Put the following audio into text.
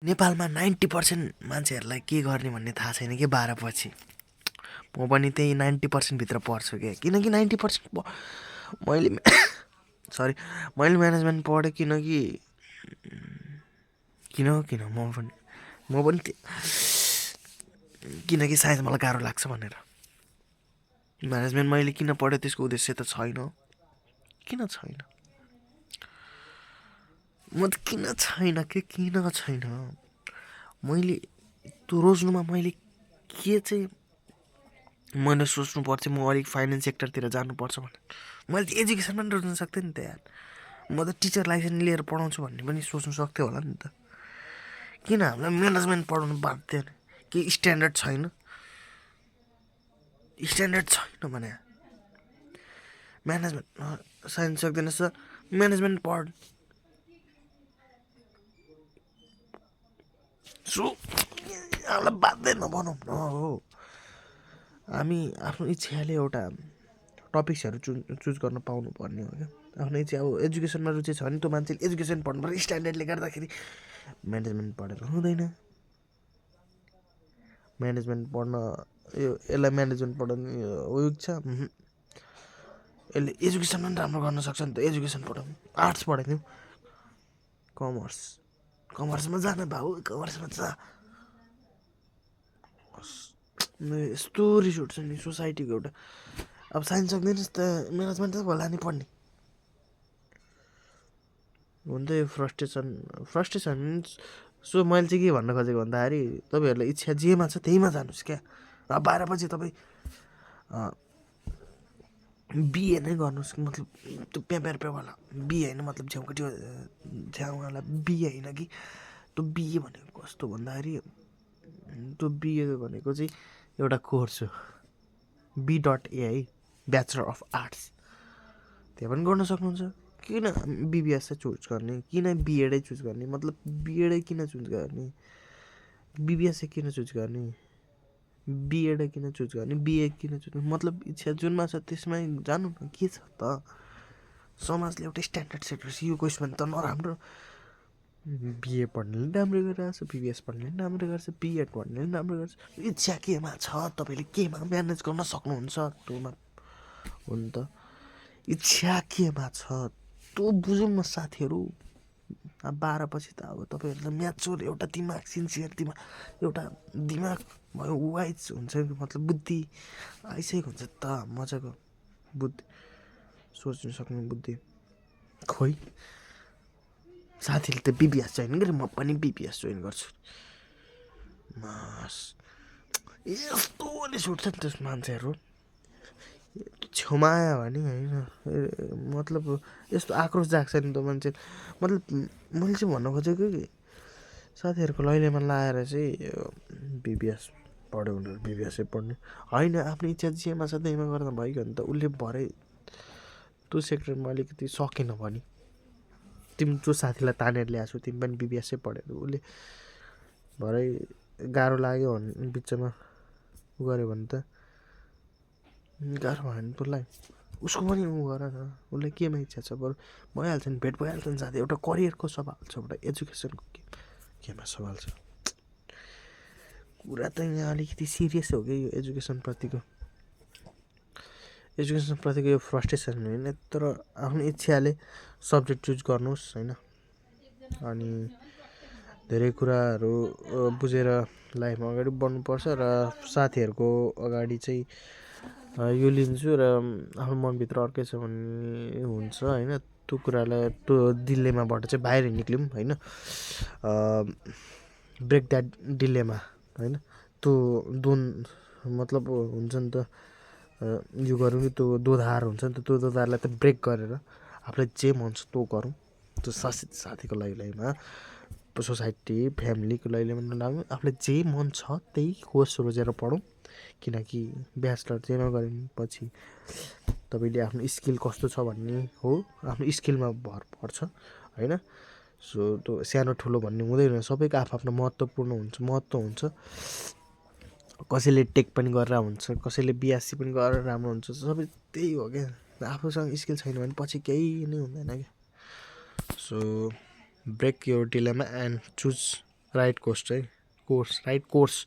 नेपालमा 90% मान्छेहरूलाई के गर्ने भन्ने थाहा छैन कि 12 पछि। म पनि त्यही 90% भित्र पर्छु क्या, किनकि 90% मैले मैले म्यानेजमेन्ट पढेँ किन म पनि किनकि सायद मलाई गाह्रो लाग्छ भनेर। म्यानेजमेन्ट मैले किन पढेँ त्यसको उद्देश्य त छैन। किन छैन मैले त्यो रोज्नुमा मैले के चाहिँ मैले सोच्नु पर्थ्यो म अलिक फाइनेन्स सेक्टरतिर जानुपर्छ भने। मैले त एजुकेसनमा पनि रोज्न सक्थेँ नि त यार। म त टिचर लाइसेन्स लिएर पढाउँछु भन्ने पनि सोच्नु सक्थेँ होला नि त। किन हामीलाई म्यानेजमेन्ट पढाउनु बाध्य? के स्ट्यान्डर्ड छैन भने म्यानेजमेन्ट साइन्स सक्दैन सर, म्यानेजमेन्ट पढ। सो हामीलाई बाध्य नबनाउँ न हो। हामी आफ्नो इच्छाले एउटा टपिक्सहरू चुज गर्न पाउनु पर्ने हो क्या। आफ्नो इच्छा अब एजुकेसनमा रुचि छ भने त्यो मान्छेले एजुकेसन पढ्नु पर्छ। स्ट्यान्डर्डले गर्दाखेरि म्यानेजमेन्ट पढेर हुँदैन। म्यानेजमेन्ट पढ्न यसलाई म्यानेजमेन्ट पढाउने उयो छ, यसले एजुकेसनमा पनि राम्रो गर्न सक्छ नि त। एजुकेसन पढाउँ, आर्ट्स पढाइदिउँ, कमर्समा जान भाउ, कमर्समा जा। यस्तो रिस उठ्छ नि सोसाइटीको एउटा। अब साइन्स सक्दैनस् त म्यानेजमेन्ट त होला नि पढ्ने। हुन्छ यो फ्रस्ट्रेसन मिन्स। सो मैले चाहिँ के भन्न खोजेको भन्दाखेरि तपाईँहरूलाई इच्छा जेमा छ त्यहीमा जानुहोस् क्या। अब 12 पछि तपाईँ बिए नै गर्नुहोस्, मतलब त्यो पेवाला बिए होइन, मतलब झ्याउवाला बिए होइन कि। त्यो बिए भनेको कस्तो भन्दाखेरि त्यो बिए भनेको चाहिँ एउटा कोर्स हो, B.AI, ब्याचलर अफ आर्ट्स। त्यहाँ पनि गर्न सक्नुहुन्छ। किन बिबिएस चुज गर्ने, किन बिएडै चुज गर्ने, मतलब बिएडै किन चुज गर्ने, बिबिएस किन चुज गर्ने, बिएड किन चुज गर्ने, बिए किन चुज गर्ने, मतलब इच्छा जुनमा छ त्यसमै जानु न। के छ त समाजले एउटा स्ट्यान्डर्ड सेट गर्छ, यो क्वेसन त नराम्रो। बिए पढ्नेले राम्रो गरिरहेको छ, बिबिएस पढ्नेले राम्रो गर्छ, बिएड पढ्नेले राम्रो गर्छ। इच्छा केमा छ, तपाईँले केमा म्यानेज गर्न सक्नुहुन्छ त्योमा हो नि त। इच्छा केमा छ त्यो बुझौँ न साथीहरू। अब 12 पछि त अब तपाईँहरूलाई म्याचुर एउटा दिमाग, सिन्सियर दिमाग, एउटा दिमाग भयो, वाइज हुन्छ, मतलब बुद्धि आइसकेको हुन्छ त मजाको बुद्धि, सोच्नु सक्ने बुद्धि। खोइ साथीले त बिबिएस जोइन गरे, म पनि बिबिएस जोइन गर्छु। यस्तो रिस उठ्छ नि त्यस मान्छेहरू छेउमा आयो भने होइन, मतलब यस्तो आक्रोश जाग्छ नि त मान्छे। मतलब मैले चाहिँ भन्न खोजेको कि साथीहरूको लैलेमा लाएर चाहिँ बिबिएस पढ्यो भनेर बिबिएसै पढ्ने होइन। आफ्नो इच्छा जेमा छ त्यहीमा गर्दा भइगयो नि त। उसले भरे त्यो सेक्टरमा अलिकति सकेन भने तिमी जो साथीलाई तानेर ल्याएको छौ तिमी पनि बिबिएसै पढेर उसले भरे गाह्रो लाग्यो भने बिचमा उ गऱ्यो भने त गाह्रो भयो नि त्यसलाई। उसको पनि उ गर न, उसलाई केमा इच्छा छ बरु भइहाल्छ नि, भेट भइहाल्छ नि साथी। एउटा करियरको सवाल छ, एउटा एजुकेसनको केमा सवाल छ। कुरा त यहाँ अलिकति सिरियस हो कि यो एजुकेसनप्रतिको यो फ्रस्ट्रेसन होइन, तर आफ्नो इच्छाले सब्जेक्ट चुज गर्नुहोस् होइन। अनि धेरै कुराहरू बुझेर लाइफमा अगाडि बढ्नुपर्छ। र साथीहरूको अगाडि चाहिँ यो लिन्छु र आफ्नो मनभित्र अर्कै छ भन्ने हुन्छ होइन। त्यो कुरालाई त्यो डिलेमाबाट चाहिँ बाहिर निक्ल्यौँ होइन। ब्रेक द्याट डिलेमा होइन। त्यो मतलब हुन्छ नि त, यो गरौँ कि त्यो दोधार हुन्छ नि त, त्यो दोधारलाई त ब्रेक गरेर आफूलाई जे मन छ त्यो गरौँ। त्यो साथीको लैमा, सोसाइटी, फ्यामिलीको लैमा नलाग्नु। आफूलाई जे मन छ त्यही कोर्स रोजेर पढौँ। किनकि ब्याचलर जेमा गऱ्यो भने पछि तपाईँले आफ्नो स्किल कस्तो छ भन्ने हो, आफ्नो स्किलमा भर पर्छ होइन। सो त्यो सानो ठुलो भन्ने हुँदैन, सबैको आफ्नो महत्त्व हुन्छ। कसैले टेक पनि गरेर हुन्छ, कसैले बिएससी पनि गरेर राम्रो हुन्छ, सबै त्यही हो क्या। आफूसँग स्किल छैन भने पछि केही नै हुँदैन क्या। So break your dilemma and choose right course है, कोर्स राइट कोर्स